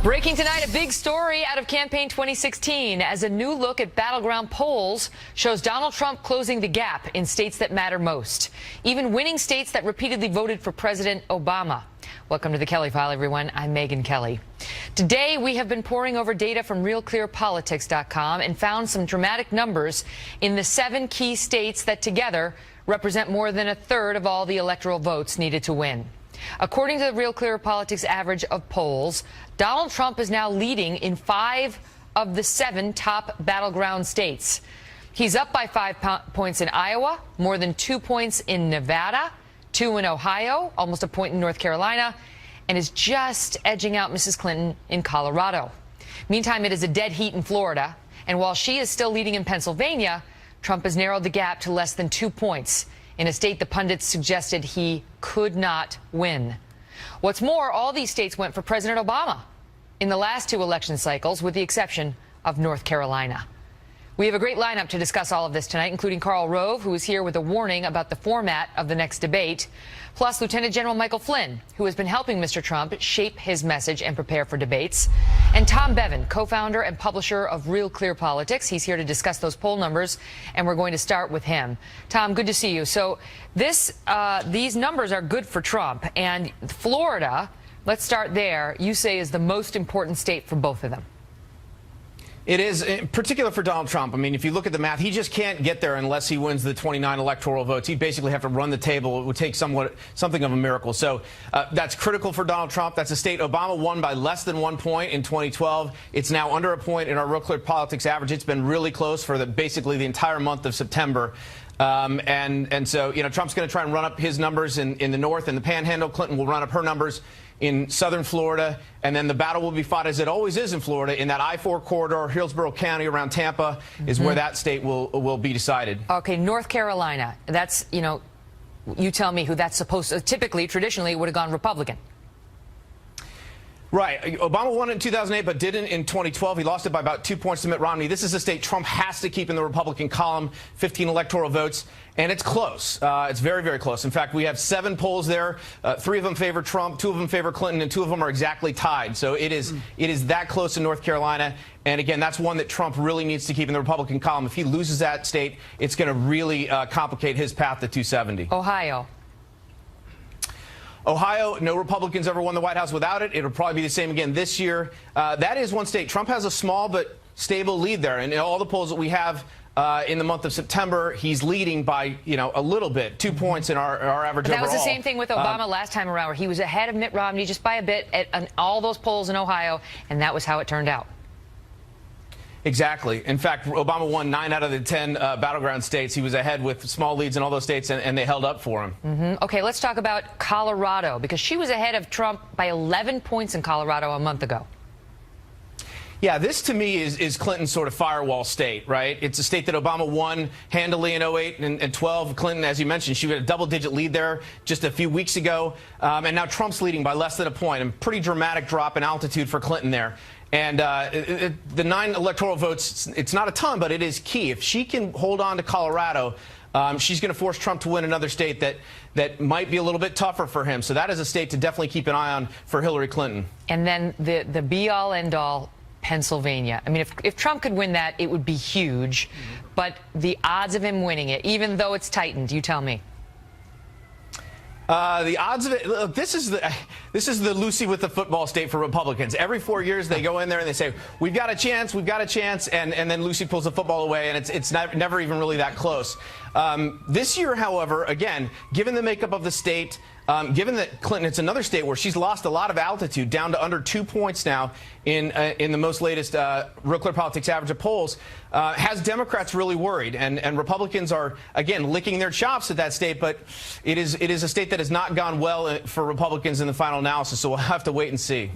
Breaking tonight, a big story out of campaign 2016 as a new look at battleground polls shows Donald Trump closing the gap in states that matter most, even winning states that repeatedly voted for President Obama. Welcome to the Kelly File, everyone. I'm Megyn Kelly. Today, we have been poring over data from RealClearPolitics.com and found some dramatic numbers in the 7 key states that together represent more than a third of all the electoral votes needed to win. According to the Real Clear Politics average of polls, Donald Trump is now leading in 5 of the 7 top battleground states. He's up by 5 points in Iowa, more than 2 points in Nevada, 2 in Ohio, almost a point in North Carolina, and is just edging out Mrs. Clinton in Colorado. Meantime, it is a dead heat in Florida, and while she is still leading in Pennsylvania, Trump has narrowed the gap to less than 2 points in a state the pundits suggested he could not win. What's more, all these states went for President Obama in the last 2 election cycles, with the exception of North Carolina. We have a great lineup to discuss all of this tonight, including Karl Rove, who is here with a warning about the format of the next debate, plus Lieutenant General Michael Flynn, who has been helping Mr. Trump shape his message and prepare for debates, and Tom Bevan, co-founder and publisher of Real Clear Politics. He's here to discuss those poll numbers, and we're going to start with him. Tom, good to see you. So these numbers are good for Trump, and Florida, let's start there, you say is the most important state for both of them. It is, in particular for Donald Trump. I mean, if you look at the math, he just can't get there unless he wins the 29 electoral votes. He'd basically have to run the table. It would take something of a miracle. So that's critical for Donald Trump. That's a state Obama won by less than 1 point in 2012. It's now under a point in our Real Clear Politics average. It's been really close for basically the entire month of September. And so, you know, Trump's going to try and run up his numbers in the north and the Panhandle. Clinton will run up her numbers in southern Florida, and then the battle will be fought, as it always is in Florida, in that I-4 corridor, Hillsborough County around Tampa is where that state will be decided. Okay, North Carolina, that's, you know, you tell me who that's supposed to, typically, traditionally, would have gone Republican. Right. Obama won it in 2008, but didn't in 2012. He lost it by about 2 points to Mitt Romney. This is a state Trump has to keep in the Republican column, 15 electoral votes, and it's close. It's very, very close. In fact, we have 7 polls there. 3 of them favor Trump, 2 of them favor Clinton, and 2 of them are exactly tied. So it is that close in North Carolina. And again, that's one that Trump really needs to keep in the Republican column. If he loses that state, it's going to really complicate his path to 270. Ohio, no Republicans ever won the White House without it. It'll probably be the same again this year. That is one state. Trump has a small but stable lead there. And in all the polls that we have in the month of September, he's leading by, you know, a little bit, 2 points in our average overall. That was the same thing with Obama last time around, where he was ahead of Mitt Romney just by a bit at all those polls in Ohio, and that was how it turned out. Exactly. In fact, Obama won 9 out of the 10 battleground states. He was ahead with small leads in all those states, and they held up for him. Okay, let's talk about Colorado, because she was ahead of Trump by 11 points in Colorado a month ago. Yeah, this to me is Clinton's sort of firewall state, right? It's a state that Obama won handily in 08 and 12. Clinton, as you mentioned, she had a double-digit lead there just a few weeks ago. And now Trump's leading by less than a point. A pretty dramatic drop in altitude for Clinton there. And the 9 electoral votes, it's not a ton, but it is key. If she can hold on to Colorado, she's going to force Trump to win another state that might be a little bit tougher for him. So that is a state to definitely keep an eye on for Hillary Clinton. And then the be-all, end-all, Pennsylvania. I mean, if Trump could win that, it would be huge. But the odds of him winning it, even though it's tightened, you tell me. The odds of it, look, this is the Lucy with the football state for Republicans. Every 4 years they go in there and they say, we've got a chance, and then Lucy pulls the football away, and it's never even really that close. This year, however, again, given the makeup of the state, given that Clinton, it's another state where she's lost a lot of altitude, down to under 2 points now in the most latest Real Clear Politics average of polls, has Democrats really worried. And Republicans are, again, licking their chops at that state, but it is a state that has not gone well for Republicans in the final analysis, so we'll have to wait and see.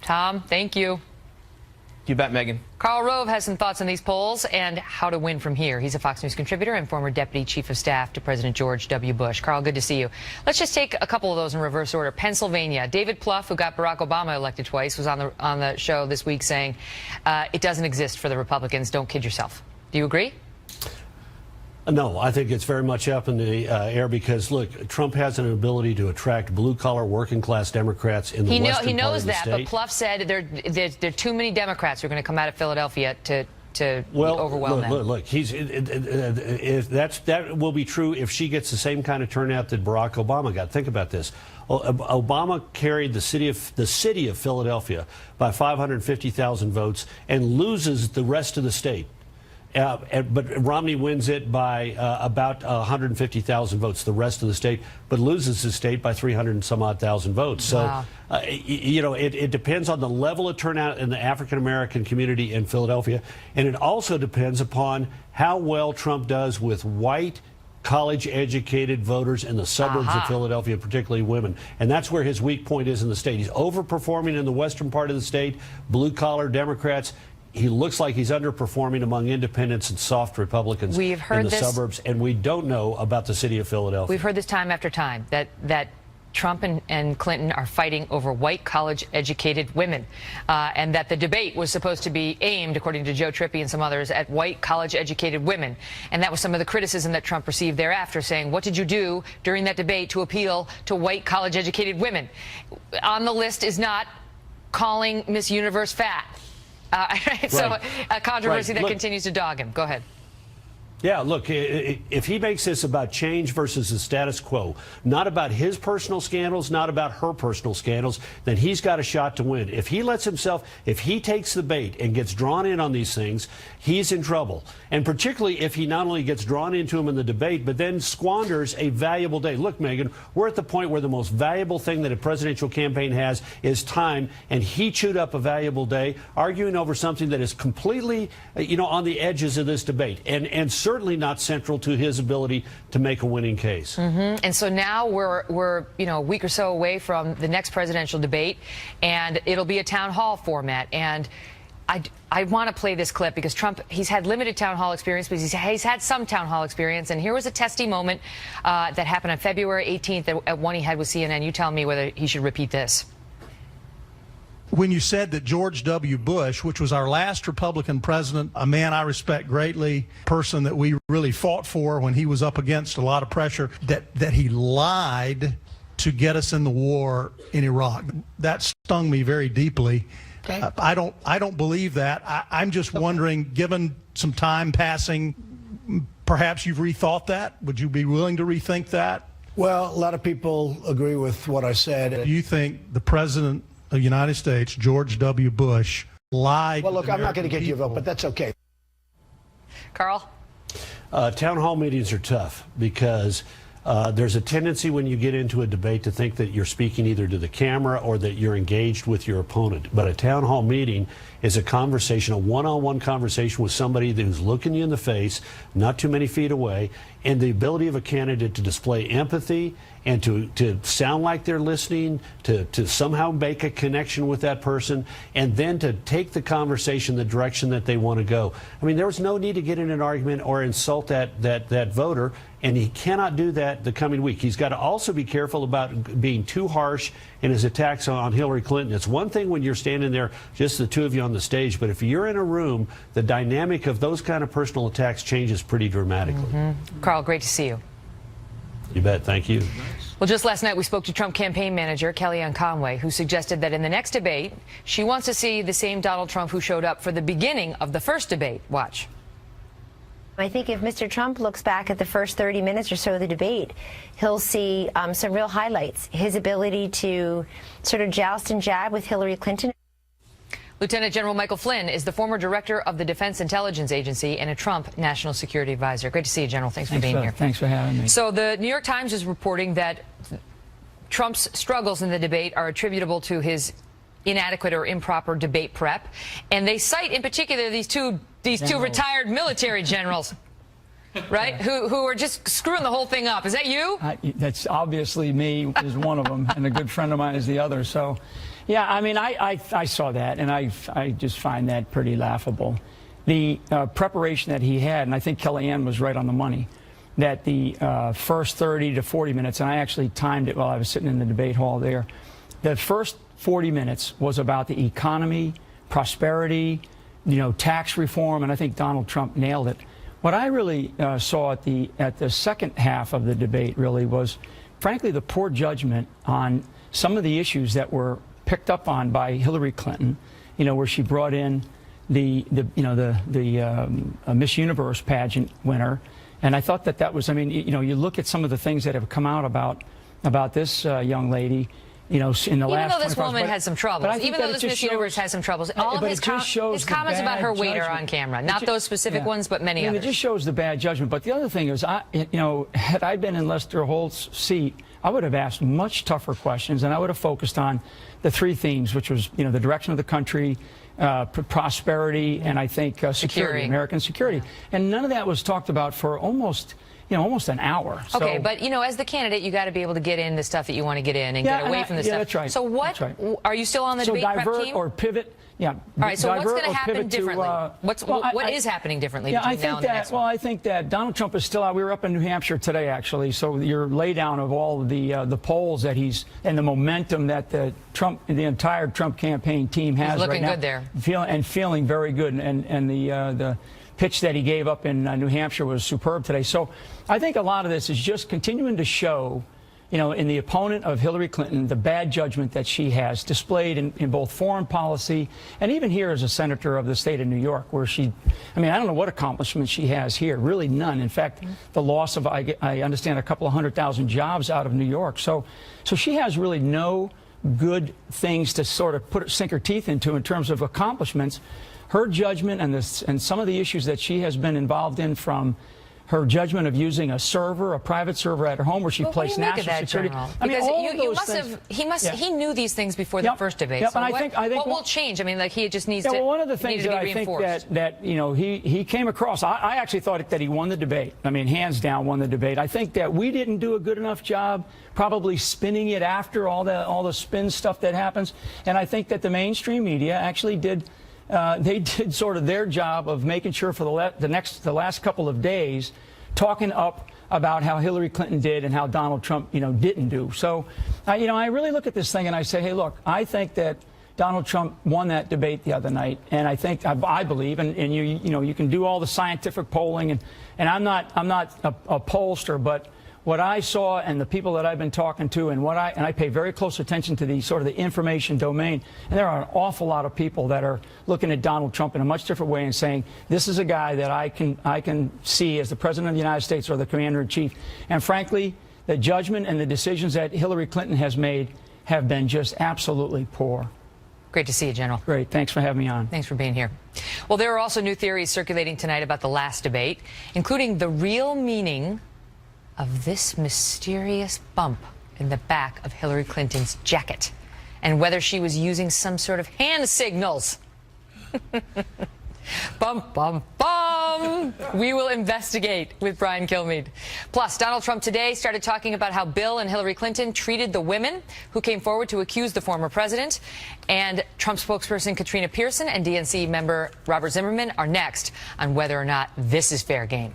Tom, thank you. You bet, Megyn. Karl Rove has some thoughts on these polls and how to win from here. He's a Fox News contributor and former Deputy Chief of Staff to President George W. Bush. Karl, good to see you. Let's just take a couple of those in reverse order. Pennsylvania. David Plouffe, who got Barack Obama elected twice, was on the show this week saying it doesn't exist for the Republicans. Don't kid yourself. Do you agree? No, I think it's very much up in the air because, look, Trump has an ability to attract blue-collar, working-class Democrats in the western part of the state. He knows that, but Plouffe said there are too many Democrats who are going to come out of Philadelphia to overwhelm them. Look, that will be true if she gets the same kind of turnout that Barack Obama got. Think about this. Obama carried the city of Philadelphia by 550,000 votes and loses the rest of the state. But Romney wins it by about 150,000 votes, the rest of the state, but loses the state by 300 and some odd thousand votes. So, wow. It depends on the level of turnout in the African-American community in Philadelphia, and it also depends upon how well Trump does with white, college-educated voters in the suburbs of Philadelphia, particularly women. And that's where his weak point is in the state. He's overperforming in the western part of the state, blue-collar Democrats. He looks like he's underperforming among independents and soft Republicans in the suburbs, and we don't know about the city of Philadelphia. We've heard this time after time, that Trump and Clinton are fighting over white college-educated women, and that the debate was supposed to be aimed, according to Joe Trippi and some others, at white college-educated women. And that was some of the criticism that Trump received thereafter, saying, what did you do during that debate to appeal to white college-educated women? On the list is not calling Miss Universe fat. So a controversy that continues to dog him. Go ahead. Yeah, look, if he makes this about change versus the status quo, not about his personal scandals, not about her personal scandals, then he's got a shot to win. If he lets himself, if he takes the bait and gets drawn in on these things, he's in trouble. And particularly if he not only gets drawn into them in the debate, but then squanders a valuable day. Look, Megyn, we're at the point where the most valuable thing that a presidential campaign has is time, and he chewed up a valuable day arguing over something that is completely, on the edges of this debate, and certainly not central to his ability to make a winning case. Mm-hmm. And so now we're a week or so away from the next presidential debate, and it'll be a town hall format. And I want to play this clip because Trump, he's had limited town hall experience, but he's had some town hall experience. And here was a testy moment that happened on February 18th at one he had with CNN. You tell me whether he should repeat this. When you said that George W. Bush, which was our last Republican president, a man I respect greatly, person that we really fought for when he was up against a lot of pressure, that he lied to get us in the war in Iraq. That stung me very deeply. Okay. I don't believe that. I'm just wondering, given some time passing, perhaps you've rethought that? Would you be willing to rethink that? Well, a lot of people agree with what I said. Do you think the president of the United States, George W. Bush, lied? Well, look, I'm not going to get you a vote, but that's okay. Carl? Town hall meetings are tough because there's a tendency when you get into a debate to think that you're speaking either to the camera or that you're engaged with your opponent. But a town hall meeting is a conversation, a one-on-one conversation with somebody who's looking you in the face, not too many feet away, and the ability of a candidate to display empathy and to sound like they're listening, to somehow make a connection with that person, and then to take the conversation the direction that they want to go. I mean, there was no need to get in an argument or insult that voter, and he cannot do that the coming week. He's got to also be careful about being too harsh in his attacks on Hillary Clinton. It's one thing when you're standing there, just the two of you on the stage, but if you're in a room, the dynamic of those kind of personal attacks changes pretty dramatically. Mm-hmm. Carl, great to see you. You bet. Thank you. Well, just last night we spoke to Trump campaign manager Kellyanne Conway, who suggested that in the next debate, she wants to see the same Donald Trump who showed up for the beginning of the first debate. Watch. I think if Mr. Trump looks back at the first 30 minutes or so of the debate, he'll see some real highlights. His ability to sort of joust and jab with Hillary Clinton. Lieutenant General Michael Flynn is the former director of the Defense Intelligence Agency and a Trump national security advisor. Great to see you, General. Thanks for being here. Thanks for having me. So the New York Times is reporting that Trump's struggles in the debate are attributable to his inadequate or improper debate prep. And they cite in particular these two retired military generals, right, who are just screwing the whole thing up. Is that you? That's obviously me is one of them, and a good friend of mine is the other. So, yeah, I mean, I saw that, and I just find that pretty laughable. The preparation that he had, and I think Kellyanne was right on the money, that the first 30 to 40 minutes, and I actually timed it while I was sitting in the debate hall there, the first 40 minutes was about the economy, prosperity, tax reform, and I think Donald Trump nailed it. What I really saw at the second half of the debate really was, frankly, the poor judgment on some of the issues that were picked up on by Hillary Clinton. You know, where she brought in the Miss Universe pageant winner, and I thought that was. I mean, you know, you look at some of the things that have come out about this young lady. You know, in the last. Even though this woman had some troubles, even though this Miss Universe has some troubles, all his comments about her weight are on camera. Not those specific ones, but many others. It just shows the bad judgment. But the other thing is, you know, had I been in Lester Holt's seat, I would have asked much tougher questions, and I would have focused on the three themes, which was, you know, the direction of the country, prosperity, and I think security, American security. And none of that was talked about for almost an hour. Okay, but, you know, as the candidate, you got to be able to get in the stuff that you want to get in and get away from the stuff. That's right. So what, are you still on the debate prep team? So divert or pivot. Yeah. All right, so what's going to happen differently? What is happening differently between now and the next one? Well, I think that Donald Trump is still out. We were up in New Hampshire today, actually, so your laydown of all of the polls that he's, and the momentum that the entire Trump campaign team has right now. He's looking good there. Feeling very good, and the pitch that he gave up in New Hampshire was superb today. So I think a lot of this is just continuing to show, you know, in the opponent of Hillary Clinton, the bad judgment that she has displayed in both foreign policy and even here as a senator of the state of New York, where she, I mean, I don't know what accomplishments she has here, really none. In fact, the loss of, I understand, a couple of 100,000 jobs out of New York. So she has really no good things to sort of sink her teeth into in terms of accomplishments. Her judgment and some of the issues that she has been involved in, from her judgment of using a server, a private server at her home where she placed national security. I mean, he knew these things before the first debate. Yep, so and I think what will change? I mean, like, he just needs to. Well, one of the things that I think that you know, he came across. I actually thought that he won the debate. I mean, hands down, won the debate. I think that we didn't do a good enough job probably spinning it after all the spin stuff that happens, and I think that the mainstream media actually did. They did sort of their job of making sure for the last couple of days, talking up about how Hillary Clinton did and how Donald Trump, you know, didn't do. So, you know, I really look at this thing and I say, hey, look, I think that Donald Trump won that debate the other night, and I think I believe, and you know, you can do all the scientific polling, and I'm not a pollster, but what I saw and the people that I've been talking to, and I pay very close attention to the sort of the information domain, and there are an awful lot of people that are looking at Donald Trump in a much different way and saying, this is a guy that I can see as the President of the United States or the Commander-in-Chief. And frankly, the judgment and the decisions that Hillary Clinton has made have been just absolutely poor. Great to see you, General. Great. Thanks for having me on. Thanks for being here. Well, there are also new theories circulating tonight about the last debate, including the real meaning of this mysterious bump in the back of Hillary Clinton's jacket, and whether she was using some sort of hand signals. Bum, bum, bum. We will investigate with Brian Kilmeade. Plus, Donald Trump today started talking about how Bill and Hillary Clinton treated the women who came forward to accuse the former president. And Trump spokesperson Katrina Pearson and DNC member Robert Zimmerman are next on whether or not this is fair game.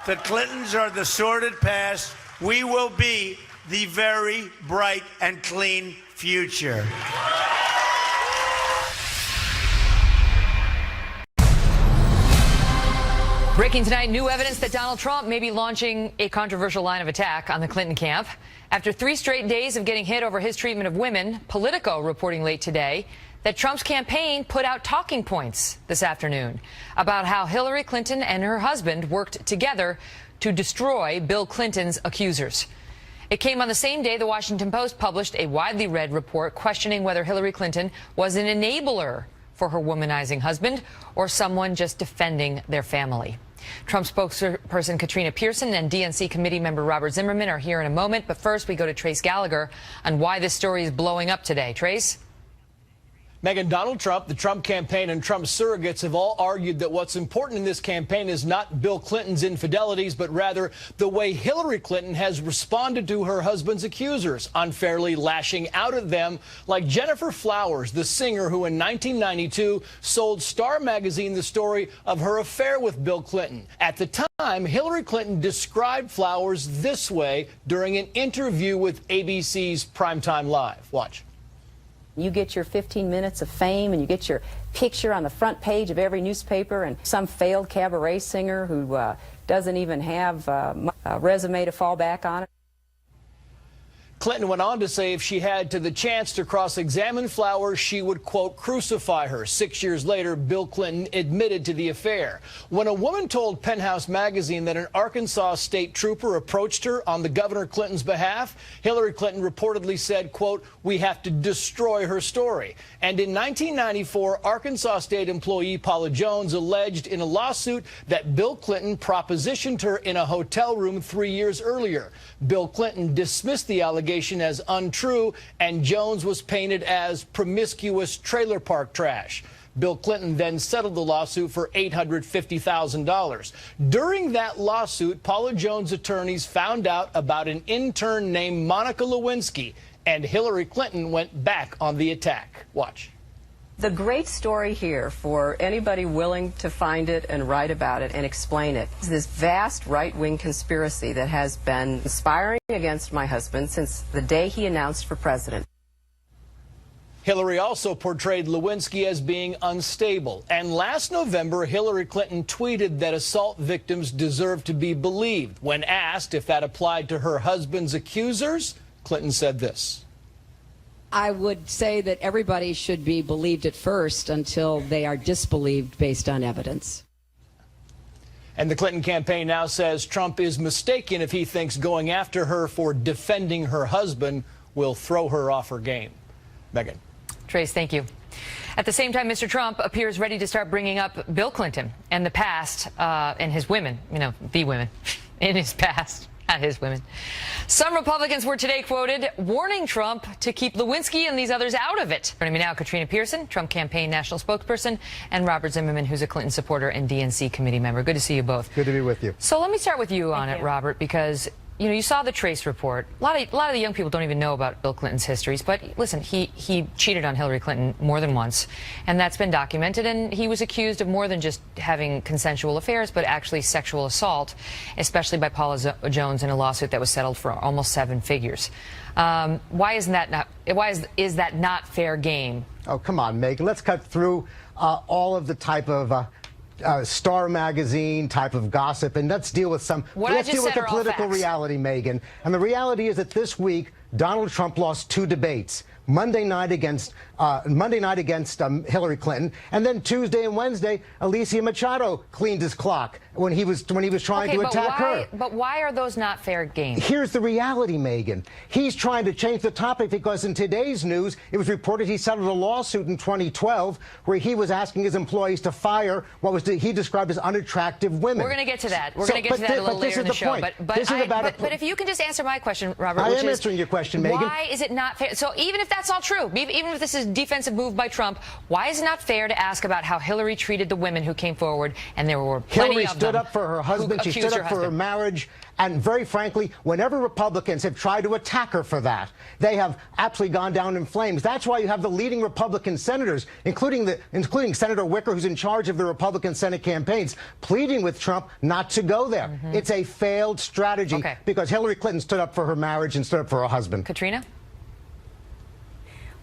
The Clintons are the sordid past. We will be the very bright and clean future. Breaking tonight, new evidence that Donald Trump may be launching a controversial line of attack on the Clinton camp. After 3 straight days of getting hit over his treatment of women, Politico reporting late today that Trump's campaign put out talking points this afternoon about how Hillary Clinton and her husband worked together to destroy Bill Clinton's accusers. It came on the same day the Washington Post published a widely read report questioning whether Hillary Clinton was an enabler for her womanizing husband or someone just defending their family. Trump spokesperson Katrina Pearson and DNC committee member Robert Zimmerman are here in a moment. But first, we go to Trace Gallagher on why this story is blowing up today. Trace? Megyn, Donald Trump, the Trump campaign, and Trump surrogates have all argued that what's important in this campaign is not Bill Clinton's infidelities, but rather the way Hillary Clinton has responded to her husband's accusers, unfairly lashing out at them, like Jennifer Flowers, the singer who in 1992 sold Star magazine the story of her affair with Bill Clinton. At the time, Hillary Clinton described Flowers this way during an interview with ABC's Primetime Live. Watch. You get your 15 minutes of fame and you get your picture on the front page of every newspaper, and some failed cabaret singer who doesn't even have a resume to fall back on. Clinton went on to say if she had the chance to cross-examine Flowers, she would, quote, crucify her. 6 years later, Bill Clinton admitted to the affair. When a woman told Penthouse magazine that an Arkansas state trooper approached her on the Governor Clinton's behalf, Hillary Clinton reportedly said, quote, we have to destroy her story. And in 1994, Arkansas state employee Paula Jones alleged in a lawsuit that Bill Clinton propositioned her in a hotel room 3 years earlier. Bill Clinton dismissed the allegation as untrue, and Jones was painted as promiscuous trailer park trash. Bill Clinton then settled the lawsuit for $850,000. During that lawsuit, Paula Jones' attorneys found out about an intern named Monica Lewinsky, and Hillary Clinton went back on the attack. Watch. The great story here, for anybody willing to find it and write about it and explain it, is this vast right-wing conspiracy that has been conspiring against my husband since the day he announced for president. Hillary also portrayed Lewinsky as being unstable. And last November, Hillary Clinton tweeted that assault victims deserve to be believed. When asked if that applied to her husband's accusers, Clinton said this. I would say that everybody should be believed at first until they are disbelieved based on evidence. And the Clinton campaign now says Trump is mistaken if he thinks going after her for defending her husband will throw her off her game. Megan. Trace, thank you. At the same time, Mr. Trump appears ready to start bringing up Bill Clinton and the past and his women, the women in his past. Not his women. Some Republicans were today quoted warning Trump to keep Lewinsky and these others out of it. Joining me now, Katrina Pearson, Trump campaign national spokesperson, and Robert Zimmerman, who's a Clinton supporter and DNC committee member. Good to see you both. Good to be with you. So let me start with you on it, Robert, because you saw the Trace report. A lot of the young people don't even know about Bill Clinton's histories, but listen, he cheated on Hillary Clinton more than once, and that's been documented, and he was accused of more than just having consensual affairs, but actually sexual assault, especially by Paula Jones in a lawsuit that was settled for almost 7 figures. Why is that not fair game? Oh, come on, Megan. Let's cut through all of the type of Star Magazine type of gossip, and let's deal with let's deal with the political reality, Megan. And the reality is that this week, Donald Trump lost 2 debates. Monday night against Hillary Clinton, and then Tuesday and Wednesday, Alicia Machado cleaned his clock when he was trying to attack her. But why are those not fair games? Here's the reality, Megan. He's trying to change the topic because in today's news, it was reported he settled a lawsuit in 2012 where he was asking his employees to fire what he described as unattractive women. We're going to get to that. We're going to get to that a little later in the show. But if you can just answer my question, Robert, I am answering your question, Megan. Why is it not fair? So even if that's all true, even if this is a defensive move by Trump, why is it not fair to ask about how Hillary treated the women who came forward, and there were plenty Hillary of them stood up for her husband. She stood up for her marriage. And very frankly, whenever Republicans have tried to attack her for that, they have absolutely gone down in flames. That's why you have the leading Republican senators, including Senator Wicker, who's in charge of the Republican Senate campaigns, pleading with Trump not to go there. It's a failed strategy because Hillary Clinton stood up for her marriage and stood up for her husband. Katrina?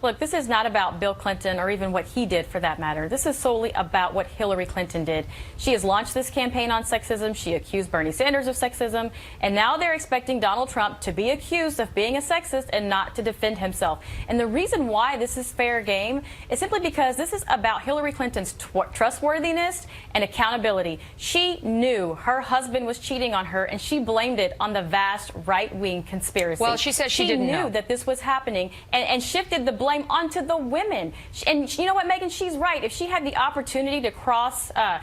Look, this is not about Bill Clinton or even what he did for that matter. This is solely about what Hillary Clinton did. She has launched this campaign on sexism. She accused Bernie Sanders of sexism. And now they're expecting Donald Trump to be accused of being a sexist and not to defend himself. And the reason why this is fair game is simply because this is about Hillary Clinton's trustworthiness and accountability. She knew her husband was cheating on her, and she blamed it on the vast right-wing conspiracy. Well, she said she didn't know. She knew that this was happening and shifted the blame onto the women. And you know what, Megan? She's right. If she had the opportunity to cross-examine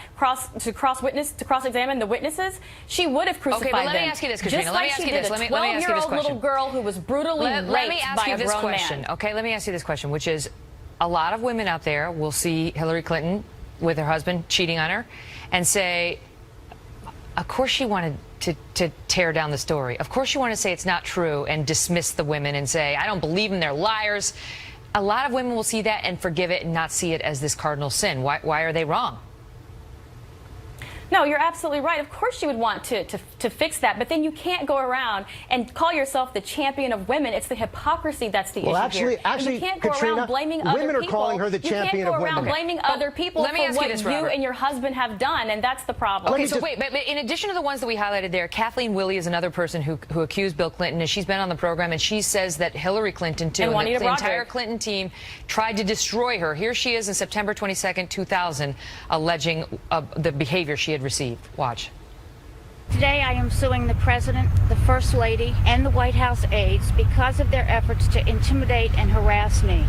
the witnesses, she would have crucified them. Okay, but let me ask you this, Katrina. Just like she did a 12-year-old little girl who was brutally raped by a grown man. Okay, let me ask you this question, which is, a lot of women out there will see Hillary Clinton with her husband cheating on her and say, of course she wanted to tear down the story. Of course you want to say it's not true and dismiss the women and say, I don't believe them, they're liars. A lot of women will see that and forgive it and not see it as this cardinal sin. Why are they wrong? No, you're absolutely right. Of course you would want to fix that, but then you can't go around and call yourself the champion of women. It's the hypocrisy that's the issue here. Actually, you can't go Katrina, around blaming women other are people. calling her the champion of women. You can't go around blaming other people let me for ask you what this, you Robert. and your husband have done, and that's the problem. Okay, so wait, but in addition to the ones that we highlighted there, Kathleen Willey is another person who accused Bill Clinton, and she's been on the program, and she says that Hillary Clinton, too, and the entire Clinton team tried to destroy her. Here she is in September 22nd, 2000, alleging the behavior she had received. Watch. Today I am suing the President, the First Lady, and the White House aides because of their efforts to intimidate and harass me.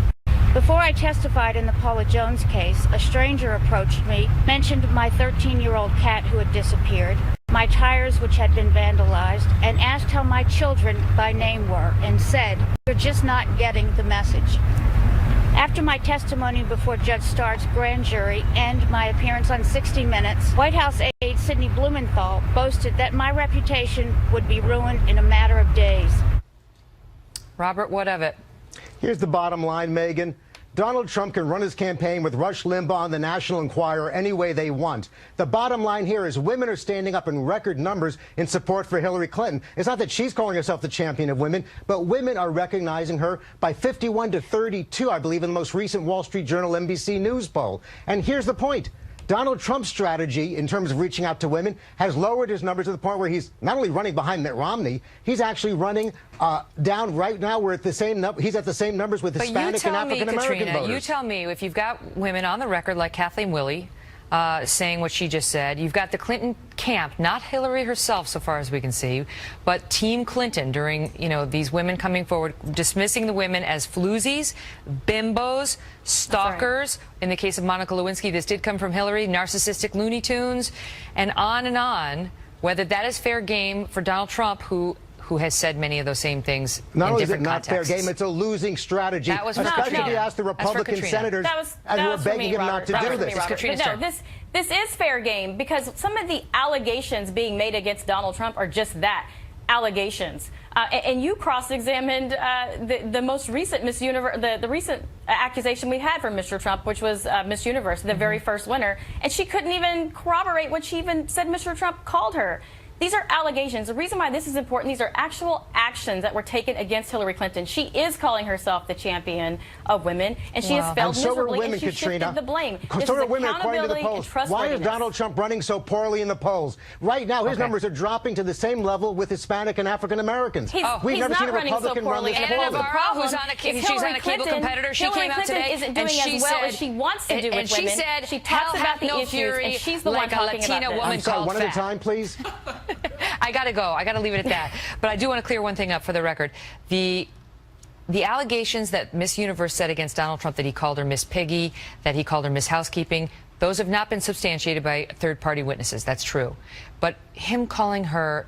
Before I testified in the Paula Jones case, a stranger approached me, mentioned my 13-year-old cat who had disappeared, my tires which had been vandalized, and asked how my children by name were, and said, "You're just not getting the message." After my testimony before Judge Starr's grand jury and my appearance on 60 Minutes, White House aide Sidney Blumenthal boasted that my reputation would be ruined in a matter of days. Robert, what of it? Here's the bottom line, Megyn. Donald Trump can run his campaign with Rush Limbaugh and the National Enquirer any way they want. The bottom line here is women are standing up in record numbers in support for Hillary Clinton. It's not that she's calling herself the champion of women, but women are recognizing her by 51 to 32, I believe, in the most recent Wall Street Journal NBC News poll. And here's the point. Donald Trump's strategy in terms of reaching out to women has lowered his numbers to the point where he's not only running behind Mitt Romney, he's actually running down right now. We're at the same he's at the same numbers with Hispanic and African American voters. You tell me, if you've got women on the record like Kathleen Willey saying what she just said, you've got the Clinton camp, not Hillary herself so far as we can see, but Team Clinton during, these women coming forward, dismissing the women as floozies, bimbos, stalkers. Right. In the case of Monica Lewinsky, this did come from Hillary, narcissistic Looney Tunes, and on, whether that is fair game for Donald Trump, who has said many of those same things not in only is it different not contexts. fair game, it's a losing strategy. That was especially if you Katrina. ask the Republican senators who are begging him not to do this. But no, this is fair game because some of the allegations being made against Donald Trump are just that, allegations. And you cross-examined the most recent Miss Universe, the recent accusation we had from Mr. Trump, which was Miss Universe, the very first winner, and she couldn't even corroborate what she even said Mr. Trump called her. These are allegations. The reason why this is important, these are actual actions that were taken against Hillary Clinton. She is calling herself the champion of women, and she has failed miserably, and she shifted the blame. So are women, according to the polls. Why is Donald Trump running so poorly in the polls? Right now, his numbers are dropping to the same level with Hispanic and African Americans. We've never seen a Republican run this poorly. Anna Navarro, who's on she's on a cable competitor, she came out today isn't doing as well as she wants to do with women. She said, she talks about the issues, and she's the one talking about this. I'm sorry, one at a time, please. I gotta go. I gotta leave it at that. But I do want to clear one thing up for the record. The allegations that Miss Universe said against Donald Trump, that he called her Miss Piggy, that he called her Miss Housekeeping, those have not been substantiated by third-party witnesses. That's true. But him calling her,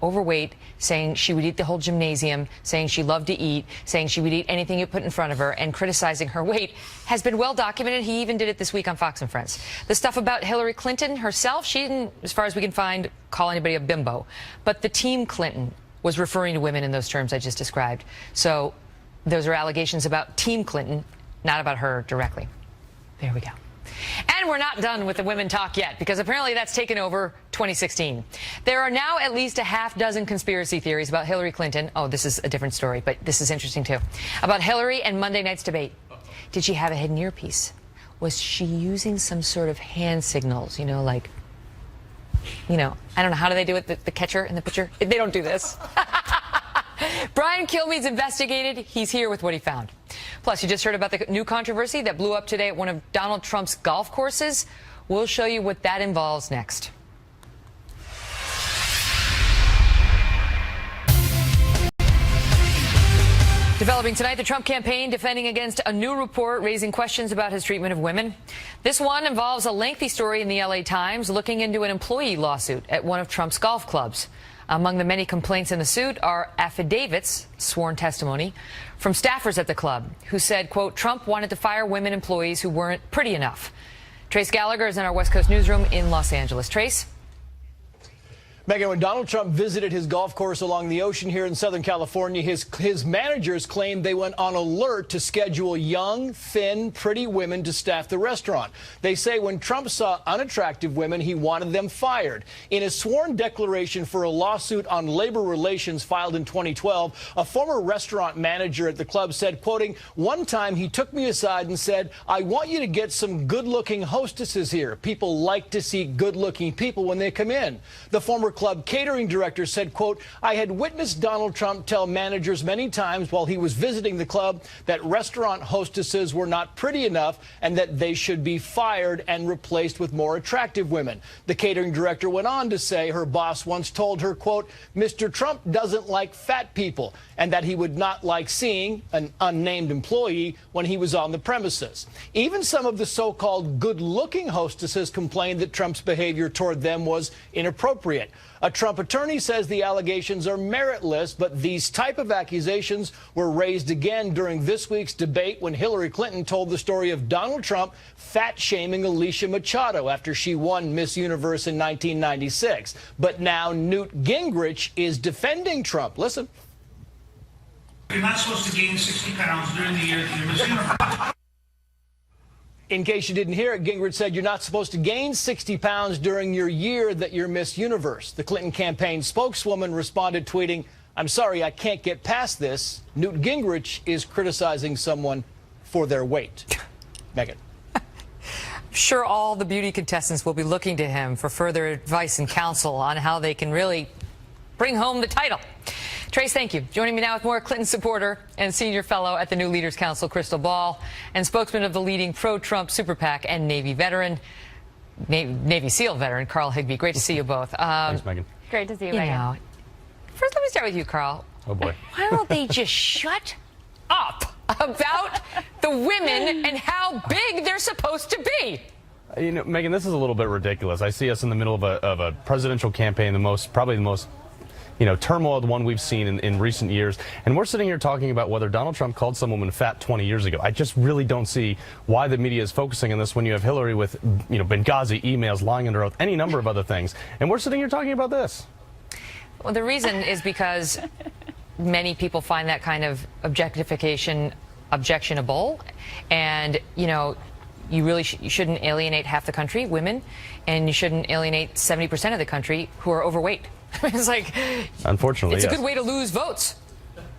overweight, saying she would eat the whole gymnasium, saying she loved to eat, saying she would eat anything you put in front of her, and criticizing her weight has been well documented. He even did it this week on Fox and Friends. The stuff about Hillary Clinton herself, she didn't, as far as we can find, call anybody a bimbo. But the Team Clinton was referring to women in those terms I just described. So those are allegations about Team Clinton, not about her directly. There we go. And we're not done with the women talk yet, because apparently that's taken over 2016. There are now at least a half dozen conspiracy theories about Hillary Clinton. Oh, this is a different story, but this is interesting too. About Hillary and Monday night's debate. Did she have a hidden earpiece? Was she using some sort of hand signals, like, I don't know, how do they do it, the catcher in the pitcher? They don't do this. Brian Kilmeade's investigated. He's here with what he found. Plus, you just heard about the new controversy that blew up today at one of Donald Trump's golf courses. We'll show you what that involves next. Developing tonight, the Trump campaign defending against a new report raising questions about his treatment of women. This one involves a lengthy story in the LA Times looking into an employee lawsuit at one of Trump's golf clubs. Among the many complaints in the suit are affidavits, sworn testimony, from staffers at the club who said, quote, Trump wanted to fire women employees who weren't pretty enough. Trace Gallagher is in our West Coast newsroom in Los Angeles. Trace? Megan, when Donald Trump visited his golf course along the ocean here in Southern California, his managers claimed they went on alert to schedule young, thin, pretty women to staff the restaurant. They say when Trump saw unattractive women, he wanted them fired. In a sworn declaration for a lawsuit on labor relations filed in 2012, a former restaurant manager at the club said, quoting, "One time he took me aside and said, I want you to get some good-looking hostesses here. People like to see good-looking people when they come in." The former club catering director said, quote, "I had witnessed Donald Trump tell managers many times while he was visiting the club that restaurant hostesses were not pretty enough and that they should be fired and replaced with more attractive women." The catering director went on to say her boss once told her, quote, "Mr. Trump doesn't like fat people," and that he would not like seeing an unnamed employee when he was on the premises. Even some of the so-called good-looking hostesses complained that Trump's behavior toward them was inappropriate. A Trump attorney says the allegations are meritless, but these type of accusations were raised again during this week's debate when Hillary Clinton told the story of Donald Trump fat-shaming Alicia Machado after she won Miss Universe in 1996. But now Newt Gingrich is defending Trump. Listen. You're not supposed to gain 60 pounds during the year that you're Miss Universe. In case you didn't hear it, Gingrich said you're not supposed to gain 60 pounds during your year that you're Miss Universe. The Clinton campaign spokeswoman responded, tweeting, "I'm sorry, I can't get past this. Newt Gingrich is criticizing someone for their weight." Megan. Sure, all the beauty contestants will be looking to him for further advice and counsel on how they can really bring home the title. Trace, thank you. Joining me now with more Clinton supporter and senior fellow at the New Leaders Council, Crystal Ball, and spokesman of the leading pro-Trump super PAC and Navy veteran, Navy SEAL veteran, Carl Higbie. Great to see you both. Thanks, Megan. Great to see you, Megan. First, let me start with you, Carl. Oh, boy. Why don't they just shut up about the women and how big they're supposed to be? You know, Megan, this is a little bit ridiculous. I see us in the middle of a presidential campaign, probably the most turmoil, the one we've seen in recent years. And we're sitting here talking about whether Donald Trump called some woman fat 20 years ago. I just really don't see why the media is focusing on this when you have Hillary with, Benghazi emails, lying under oath, any number of other things. And we're sitting here talking about this. Well, the reason is because many people find that kind of objectification objectionable. And, you really you shouldn't alienate half the country, women, and you shouldn't alienate 70% of the country who are overweight. It's like, unfortunately, it's yes. a good way to lose votes.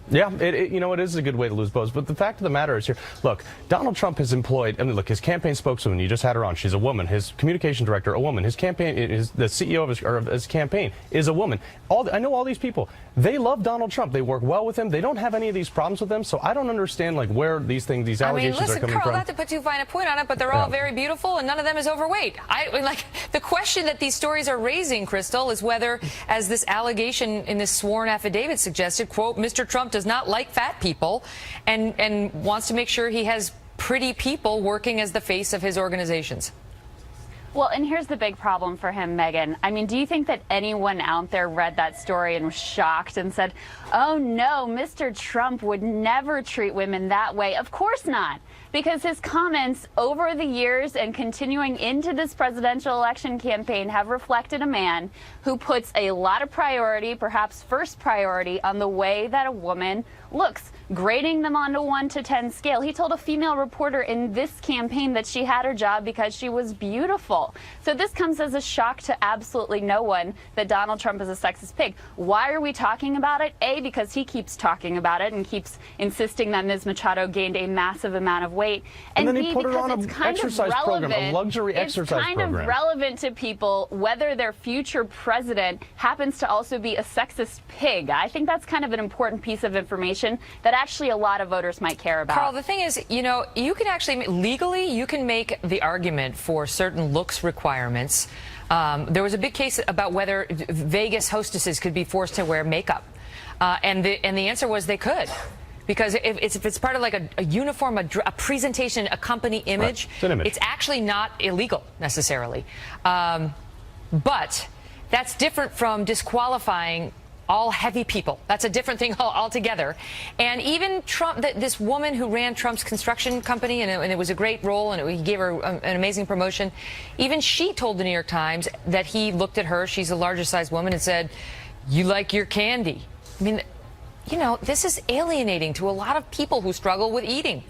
Yeah, it is a good way to lose votes. But the fact of the matter is here, look, Donald Trump has employed, his campaign spokeswoman, you just had her on, she's a woman. His communication director, a woman. His campaign, the CEO of his campaign is a woman. I know all these people. They love Donald Trump. They work well with him. They don't have any of these problems with him. So I don't understand, where these allegations are coming Carl, from. not to put too fine a point on it, but they're all very beautiful, and none of them is overweight. The question that these stories are raising, Crystal, is whether, as this allegation in this sworn affidavit suggested, quote, Mr. Trump does not like fat people and wants to make sure he has pretty people working as the face of his organizations. Well, and here's the big problem for him, Megan. Do you think that anyone out there read that story and was shocked and said, oh no, Mr. Trump would never treat women that way? Of course not. Because his comments over the years and continuing into this presidential election campaign have reflected a man who puts a lot of priority, perhaps first priority, on the way that a woman looks, grading them on a 1 to 10 scale. He told a female reporter in this campaign that she had her job because she was beautiful. So this comes as a shock to absolutely no one that Donald Trump is a sexist pig. Why are we talking about it? A, because he keeps talking about it and keeps insisting that Ms. Machado gained a massive amount of weight. And then he B, put her on an exercise program, a luxury exercise program. It's kind of relevant to people whether their future president happens to also be a sexist pig. I think that's kind of an important piece of information that actually a lot of voters might care about. Carl, the thing is, you can actually, legally, you can make the argument for certain looks requirements. There was a big case about whether Vegas hostesses could be forced to wear makeup. And the answer was they could. Because if it's part of a uniform, a presentation, a company image, right. It's an image. It's actually not illegal necessarily. But that's different from disqualifying all heavy people. That's a different thing altogether. And even Trump, this woman who ran Trump's construction company, and it was a great role, and he gave her an amazing promotion, even she told the New York Times that he looked at her, she's a larger sized woman, and said, "You like your candy." I mean, you know, this is alienating to a lot of people who struggle with eating.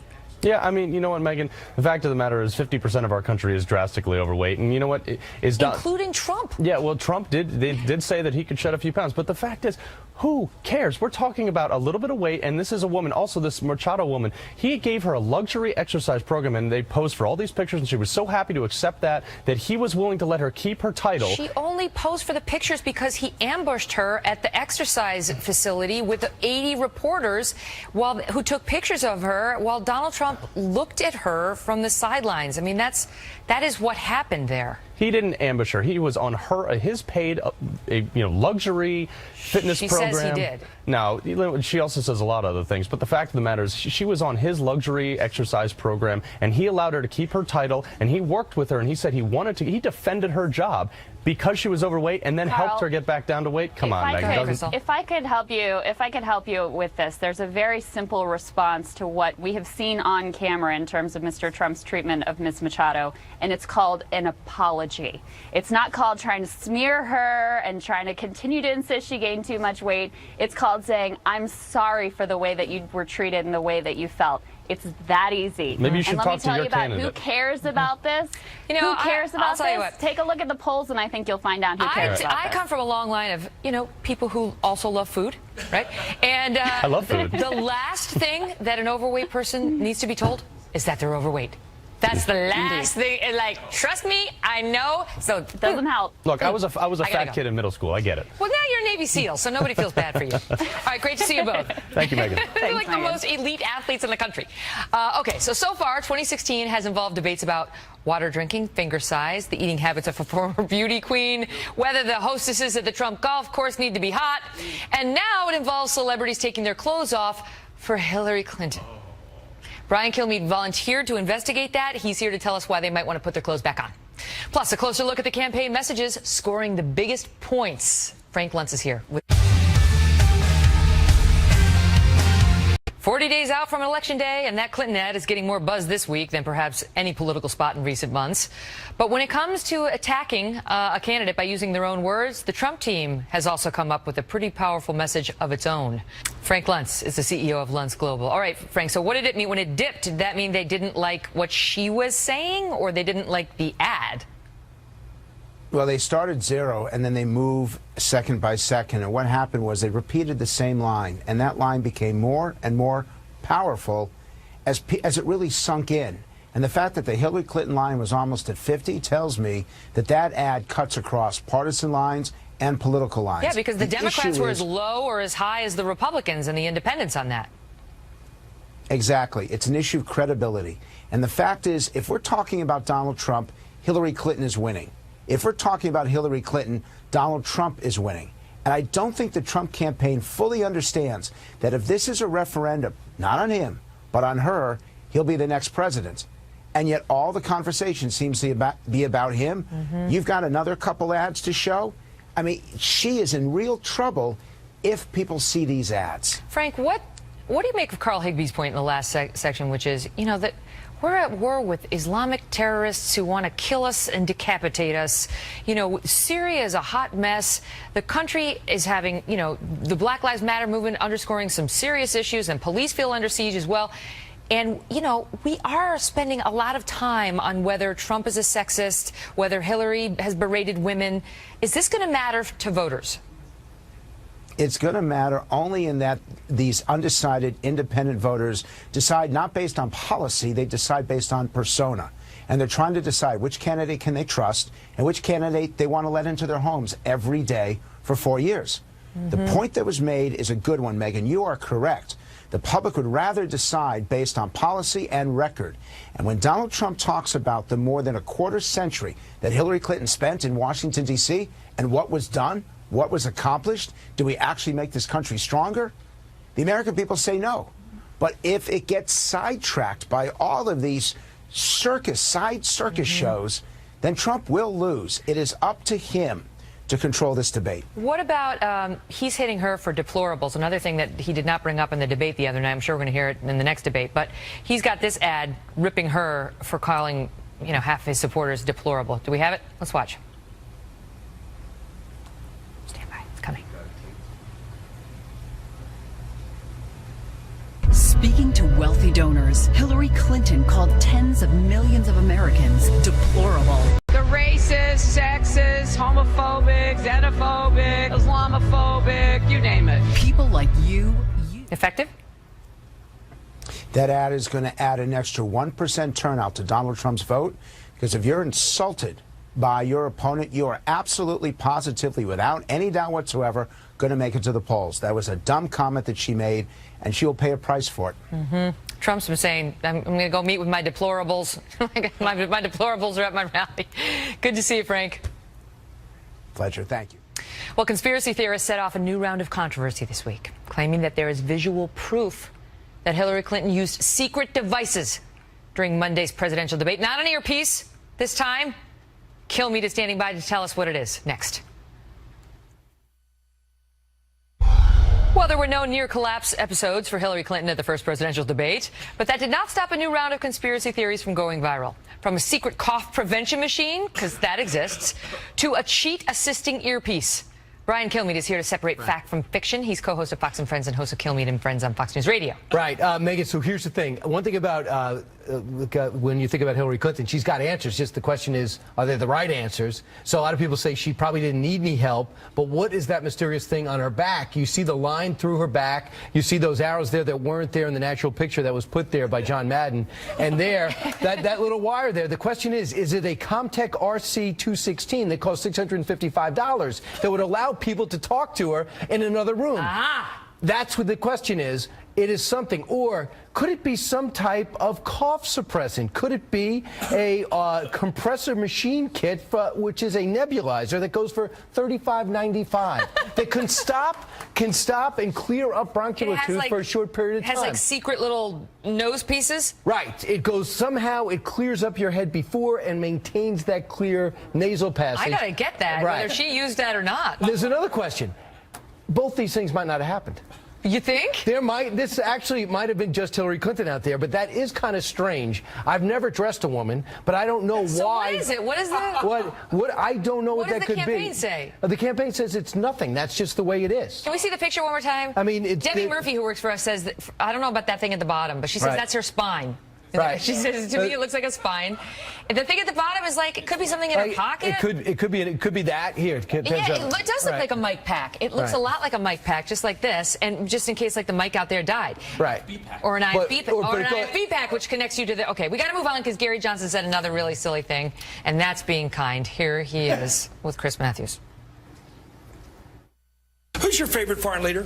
Yeah, I mean, you know what, Megan? The fact of the matter is 50% of our country is drastically overweight. And you know what? Including Trump. Yeah, well, Trump did say that he could shed a few pounds. But the fact is, who cares? We're talking about a little bit of weight, and this is a woman, also this Machado woman. He gave her a luxury exercise program, and they posed for all these pictures, and she was so happy to accept that he was willing to let her keep her title. She only posed for the pictures because he ambushed her at the exercise facility with 80 reporters who took pictures of her while Donald Trump looked at her from the sidelines. I mean, that is what happened there. He didn't ambush her. He was on his paid, luxury fitness program. She says he did. No, she also says a lot of other things. But the fact of the matter is, she was on his luxury exercise program, and he allowed her to keep her title, and he worked with her, and he said he defended her job because she was overweight, and then helped her get back down to weight. Come on, Megan. If I could help you with this, there's a very simple response to what we have seen on camera in terms of Mr. Trump's treatment of Ms. Machado, and it's called an apology. It's not called trying to smear her and trying to continue to insist she gained too much weight. It's called saying, "I'm sorry for the way that you were treated and the way that you felt." It's that easy. Maybe you should talk to your And let me tell you candidate. who cares about this. You know, who cares about I'll tell you this? what. Take a look at the polls, and I think you'll find out who cares about I this. come from a long line of, people who also love food, right? And I love food. The last thing that an overweight person needs to be told is that they're overweight. That's the last thing. And trust me, I know. So it doesn't help. Look, I was a fat kid in middle school. I get it. Well, now you're a Navy SEAL, so nobody feels bad for you. All right, great to see you both. Thank you, Megan. They're like the most elite athletes in the country. Okay, so far, 2016 has involved debates about water drinking, finger size, the eating habits of a former beauty queen, whether the hostesses at the Trump golf course need to be hot, and now it involves celebrities taking their clothes off for Hillary Clinton. Brian Kilmeade volunteered to investigate that. He's here to tell us why they might want to put their clothes back on. Plus, a closer look at the campaign messages scoring the biggest points. Frank Luntz is here with 40 days out from Election Day, and that Clinton ad is getting more buzz this week than perhaps any political spot in recent months. But when it comes to attacking a candidate by using their own words, the Trump team has also come up with a pretty powerful message of its own. Frank Luntz is the CEO of Luntz Global. All right, Frank, so what did it mean when it dipped? Did that mean they didn't like what she was saying, or they didn't like the ad? Well, they started zero, and then they moved second by second. And what happened was they repeated the same line, and that line became more and more powerful as it really sunk in. And the fact that the Hillary Clinton line was almost at 50 tells me that ad cuts across partisan lines and political lines. Yeah, because the Democrats were as low or as high as the Republicans and the independents on that. Exactly. It's an issue of credibility. And the fact is, if we're talking about Donald Trump, Hillary Clinton is winning. If we're talking about Hillary Clinton, Donald Trump is winning. And I don't think the Trump campaign fully understands that if this is a referendum, not on him, but on her, he'll be the next president. And yet all the conversation seems to be about him. You've got another couple ads to show. I mean, she is in real trouble if people see these ads. Frank, what do you make of Carl Higby's point in the last section, which is, that we're at war with Islamic terrorists who want to kill us and decapitate us. Syria is a hot mess. The country is having, the Black Lives Matter movement underscoring some serious issues, and police feel under siege as well. And, we are spending a lot of time on whether Trump is a sexist, whether Hillary has berated women. Is this going to matter to voters? It's going to matter only in that these undecided independent voters decide not based on policy, they decide based on persona. And they're trying to decide which candidate can they trust and which candidate they want to let into their homes every day for 4 years. The point that was made is a good one, Megan. You are correct. The public would rather decide based on policy and record. And when Donald Trump talks about the more than a quarter century that Hillary Clinton spent in Washington, D.C., and what was done, what was accomplished, do we actually make this country stronger? The American people say no. But if it gets sidetracked by all of these side circus shows, then Trump will lose. It is up to him to control this debate. What about he's hitting her for deplorables, another thing that he did not bring up in the debate the other night. I'm sure we're going to hear it in the next debate. But he's got this ad ripping her for calling, half his supporters deplorable. Do we have it? Let's watch. Stand by. It's coming. Speaking to wealthy donors, Hillary Clinton called tens of millions of Americans deplorable. The racist, sexist, homophobic, xenophobic, Islamophobic, you name it. People like you. Effective? That ad is going to add an extra 1% turnout to Donald Trump's vote, because if you're insulted by your opponent, you are absolutely, positively, without any doubt whatsoever, going to make it to the polls. That was a dumb comment that she made, and she will pay a price for it. Trump's been saying, I'm going to go meet with my deplorables. my deplorables are at my rally. Good to see you, Frank. Pleasure. Thank you. Well, conspiracy theorists set off a new round of controversy this week, claiming that there is visual proof that Hillary Clinton used secret devices during Monday's presidential debate. Not an earpiece this time. Kilmeade is standing by to tell us what it is. Next. Well, there were no near-collapse episodes for Hillary Clinton at the first presidential debate, but that did not stop a new round of conspiracy theories from going viral. From a secret cough prevention machine, because that exists, to a cheat-assisting earpiece. Brian Kilmeade is here to separate fact from fiction. He's co-host of Fox and Friends and host of Kilmeade and Friends on Fox News Radio. Right. Megan, so here's the thing. One thing about when you think about Hillary Clinton, she's got answers. Just the question is, are they the right answers? So a lot of people say she probably didn't need any help. But what is that mysterious thing on her back? You see the line through her back. You see those arrows there that weren't there in the natural picture that was put there by John Madden. And there, that little wire there. The question is it a Comtech RC216 that costs $655 that would allow people to talk to her in another room? That's what the question is. It is something. Or could it be some type of cough suppressant? Could it be a compressor machine kit, which is a nebulizer that goes for $35.95 that can stop and clear up bronchial tubes for a short period of time? It has like secret little nose pieces? Right. It goes somehow, it clears up your head before and maintains that clear nasal passage. I got to get that, right. Whether she used that or not. There's another question. Both these things might not have happened. You think? This actually might have been just Hillary Clinton out there, but that is kind of strange. I've never dressed a woman, but I don't know so why. What is it? What is that? What I don't know what that could be. What does the campaign say? The campaign says it's nothing. That's just the way it is. Can we see the picture one more time? I mean, Debbie Murphy, who works for us, says that, I don't know about that thing at the bottom, but she says that's her spine. Right. She says, to me, it looks like a spine. And the thing at the bottom is like, it could be something in her pocket. It could be that. Here. It does look like a mic pack. It looks a lot like a mic pack, just like this, and just in case like the mic out there died. Right. Or an IFB pack, which connects you to the. Okay, we got to move on because Gary Johnson said another really silly thing, and that's being kind. Here he is with Chris Matthews. Who's your favorite foreign leader?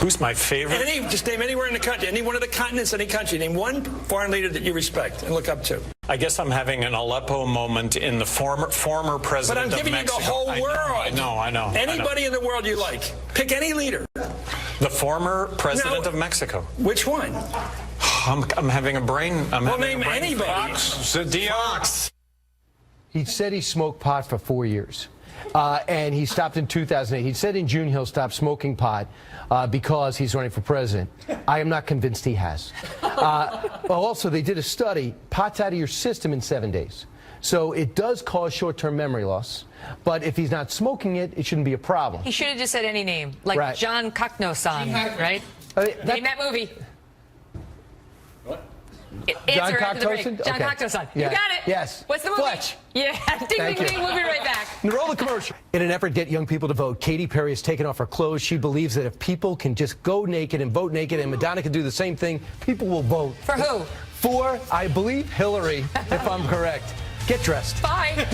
Who's my favorite? Just name anywhere in the country, any one of the continents, any country. Name one foreign leader that you respect and look up to. I guess I'm having an Aleppo moment in the former president of Mexico. But I'm giving you the whole world. I know. Anybody in the world you like. Pick any leader. The former president of Mexico. Which one? I'm having a brain. Name anybody. Fox. He said he smoked pot for 4 years. And he stopped in 2008. He said in June he'll stop smoking pot because he's running for president. I am not convinced he has. Also, they did a study. Pot's out of your system in 7 days. So it does cause short-term memory loss. But if he's not smoking it, it shouldn't be a problem. He should have just said any name, like John Cockno-san, right? Name that movie. John Cockno-san? John Cockno-san. You got it. Yes. What's the movie? Fletch. Yeah. Ding, ding, ding. We'll be right back. Roll the commercial. In an effort to get young people to vote, Katy Perry has taken off her clothes. She believes that if people can just go naked and vote naked, and Madonna can do the same thing, people will vote. For who? For, I believe, Hillary, if I'm correct. Get dressed. Bye.